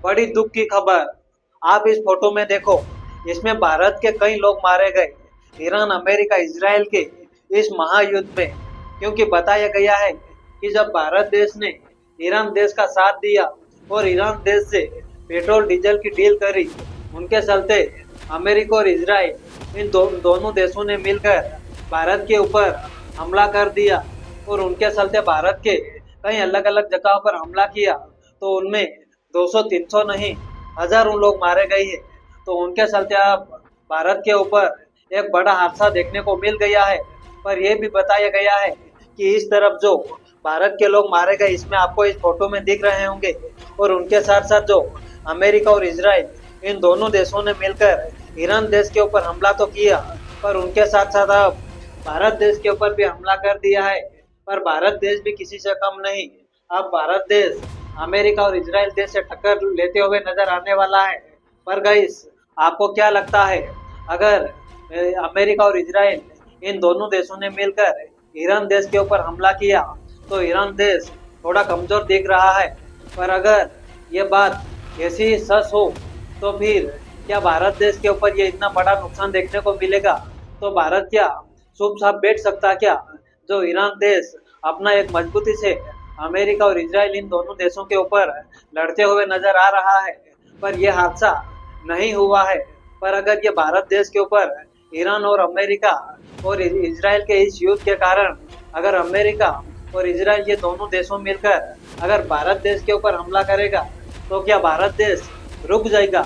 बड़ी दुख की खबर। आप इस फोटो में देखो, इसमें भारत के कई लोग मारे गए ईरान, अमेरिका, इजराइल के इस महायुद्ध में। क्योंकि बताया गया है कि जब भारत देश ने ईरान देश का साथ दिया और ईरान देश से पेट्रोल डीजल की डील करी, उनके चलते अमेरिका और इजराइल इन दोनों देशों ने मिलकर भारत के ऊपर हमला कर दिया और उनके चलते भारत के कई अलग अलग जगहों पर हमला किया। तो उनमें 200-300 नहीं, हजारों लोग मारे गए हैं। तो उनके चलते अब भारत के ऊपर एक बड़ा हादसा देखने को मिल गया है। पर यह भी बताया गया है कि इस तरफ जो भारत के लोग मारे गए, इसमें आपको इस फोटो में दिख रहे होंगे, और उनके साथ साथ जो अमेरिका और इजराइल इन दोनों देशों ने मिलकर ईरान देश के ऊपर हमला तो किया, पर उनके साथ साथ अब भारत देश के ऊपर भी हमला कर दिया है। पर भारत देश भी किसी से कम नहीं। अब भारत देश अमेरिका और इजराइल देश से टक्कर लेते हुए नजर आने वाला है। पर गाइस, आपको क्या लगता है, अगर अमेरिका और इजराइल इन दोनों देशों ने मिलकर ईरान देश के ऊपर हमला किया तो ईरान देश थोड़ा कमजोर दिख रहा है। पर अगर ये बात ऐसी सच हो तो फिर क्या भारत देश के ऊपर ये इतना बड़ा नुकसान देखने को मिलेगा? तो भारत क्या चुप साफ बैठ सकता क्या? जो ईरान देश अपना एक मजबूती से अमेरिका और इजराइल इन दोनों देशों के ऊपर लड़ते हुए नजर आ रहा है, पर यह हादसा नहीं हुआ है। पर अगर ये भारत देश के ऊपर ईरान और अमेरिका और इजराइल के इस युद्ध के कारण अगर अमेरिका और इजराइल ये दोनों देशों मिलकर अगर भारत देश के ऊपर हमला करेगा तो क्या भारत देश रुक जाएगा?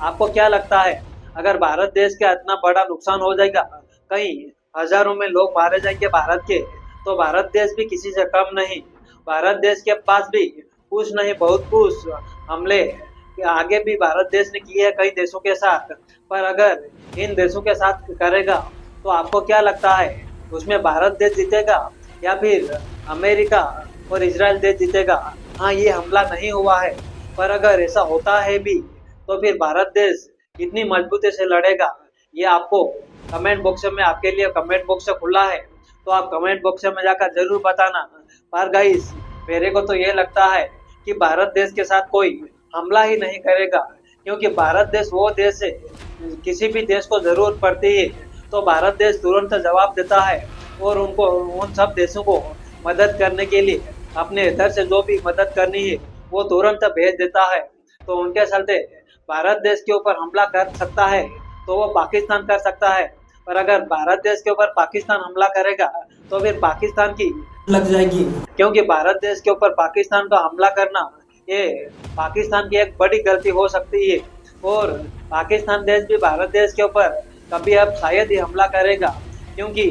आपको क्या लगता है, अगर भारत देश का इतना बड़ा नुकसान हो जाएगा, कई हजारों में लोग मारे जाएंगे भारत के, तो भारत देश भी किसी से कम नहीं। भारत देश के पास भी कुछ नहीं, बहुत कुछ हमले आगे भी भारत देश ने किए हैं कई देशों के साथ। पर अगर इन देशों के साथ करेगा तो आपको क्या लगता है, उसमें भारत देश जीतेगा या फिर अमेरिका और इजराइल देश जीतेगा? हाँ, ये हमला नहीं हुआ है, पर अगर ऐसा होता है भी तो फिर भारत देश कितनी मजबूती से लड़ेगा, ये आपको कमेंट बॉक्स में, आपके लिए कमेंट बॉक्स खुला है, तो आप कमेंट बॉक्स में जाकर जरूर बताना। पर गाइस, मेरे को तो ये लगता है कि भारत देश के साथ कोई हमला ही नहीं करेगा, क्योंकि भारत देश वो देश है, किसी भी देश को जरूरत पड़ती है तो भारत देश तुरंत जवाब देता है और उनको, उन सब देशों को मदद करने के लिए अपने इधर से जो भी मदद करनी है वो तुरंत भेज देता है। तो उनके चलते भारत देश के ऊपर हमला कर सकता है तो वो पाकिस्तान कर सकता है। पर अगर भारत देश के ऊपर पाकिस्तान हमला करेगा तो फिर पाकिस्तान की लग जाएगी, क्योंकि भारत देश के ऊपर पाकिस्तान का हमला करना ये पाकिस्तान की एक बड़ी गलती हो सकती है। और पाकिस्तान देश भी भारत देश के ऊपर कभी अब शायद ही हमला करेगा, क्योंकि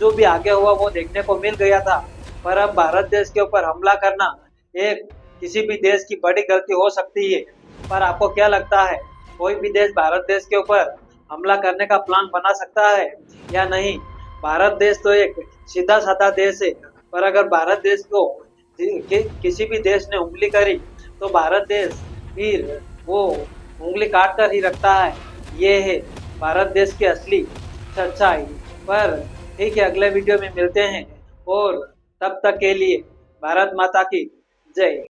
जो भी आगे हुआ वो देखने को मिल गया था। पर अब भारत देश के ऊपर हमला करना एक किसी भी देश की बड़ी गलती हो सकती है। पर आपको क्या लगता है, कोई भी देश भारत देश के ऊपर हमला करने का प्लान बना सकता है या नहीं? भारत देश तो एक सीधा साधा देश है, पर अगर भारत देश को किसी भी देश ने उंगली करी तो भारत देश फिर वो उंगली काट कर ही रखता है। ये है भारत देश की असली सच्चाई। पर ठीक है, अगले वीडियो में मिलते हैं, और तब तक के लिए भारत माता की जय।